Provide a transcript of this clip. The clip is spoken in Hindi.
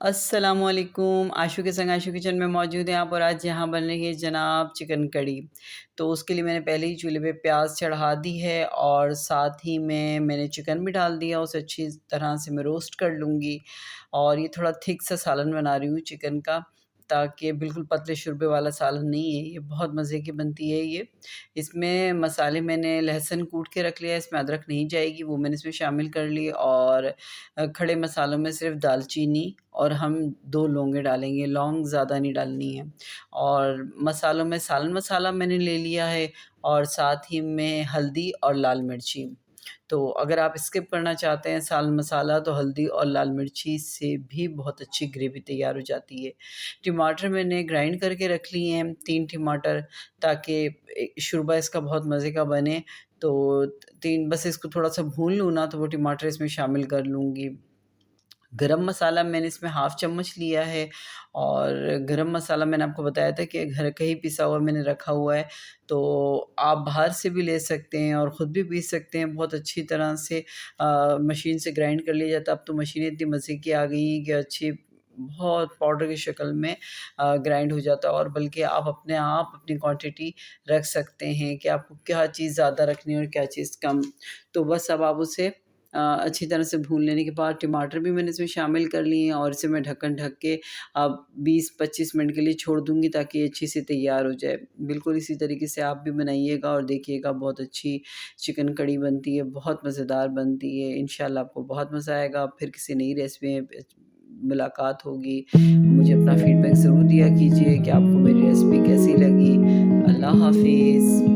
अस्सलामुअलैकुम। आशू के संग आशू किचन में मौजूद हैं आप और आज यहाँ बन रही है जनाब चिकन कड़ी। तो उसके लिए मैंने पहले ही चूल्हे पे प्याज चढ़ा दी है और साथ ही में मैंने चिकन भी डाल दिया। उसे अच्छी तरह से मैं रोस्ट कर लूँगी और ये थोड़ा थिक सा सालन बना रही हूँ चिकन का, ताकि बिल्कुल पतले शोरबे वाला सालन नहीं है, ये बहुत मज़े की बनती है ये। इसमें मसाले मैंने लहसुन कूट के रख लिया है, इसमें अदरक नहीं जाएगी, वो मैंने इसमें शामिल कर ली और खड़े मसालों में सिर्फ़ दालचीनी और हम 2 लौंगे डालेंगे, लौंग ज़्यादा नहीं डालनी है। और मसालों में सालन मसाला मैंने ले लिया है और साथ ही में हल्दी और लाल मिर्ची। तो अगर आप स्किप करना चाहते हैं सालन मसाला तो हल्दी और लाल मिर्ची से भी बहुत अच्छी ग्रेवी तैयार हो जाती है। टमाटर मैंने ग्राइंड करके रख लिए हैं 3 टमाटर, ताकि शोरबा इसका बहुत मज़े का बने। तो 3 बस इसको थोड़ा-सा भून लूँ ना तो वो टमाटर इसमें शामिल कर लूँगी। गरम मसाला मैंने इसमें हाफ़ चम्मच लिया है और गरम मसाला मैंने आपको बताया था कि घर का ही पिसा हुआ मैंने रखा हुआ है, तो आप बाहर से भी ले सकते हैं और ख़ुद भी पीस सकते हैं बहुत अच्छी तरह से। मशीन से ग्राइंड कर लिया जाता है। अब तो मशीनें इतनी मज़े की आ गई हैं कि अच्छी बहुत पाउडर की शक्ल में ग्राइंड हो जाता है और बल्कि आप अपने आप अपनी क्वांटिटी रख सकते हैं कि आपको क्या चीज़ ज़्यादा रखनी है और क्या चीज़ कम। तो बस अब आप उसे अच्छी तरह से भून लेने के बाद टमाटर भी मैंने इसमें शामिल कर लिए हैं और इसे मैं ढक्कन ढक के अब 20-25 मिनट के लिए छोड़ दूँगी ताकि ये अच्छी से तैयार हो जाए। बिल्कुल इसी तरीके से आप भी बनाइएगा और देखिएगा बहुत अच्छी चिकन कड़ी बनती है, बहुत मज़ेदार बनती है। इंशाल्लाह आपको बहुत मज़ा आएगा। फिर किसी नई रेसिपी में मुलाकात होगी। मुझे अपना फीडबैक ज़रूर दिया कीजिए कि आपको मेरी रेसिपी कैसी लगी। अल्लाह हाफ़िज़।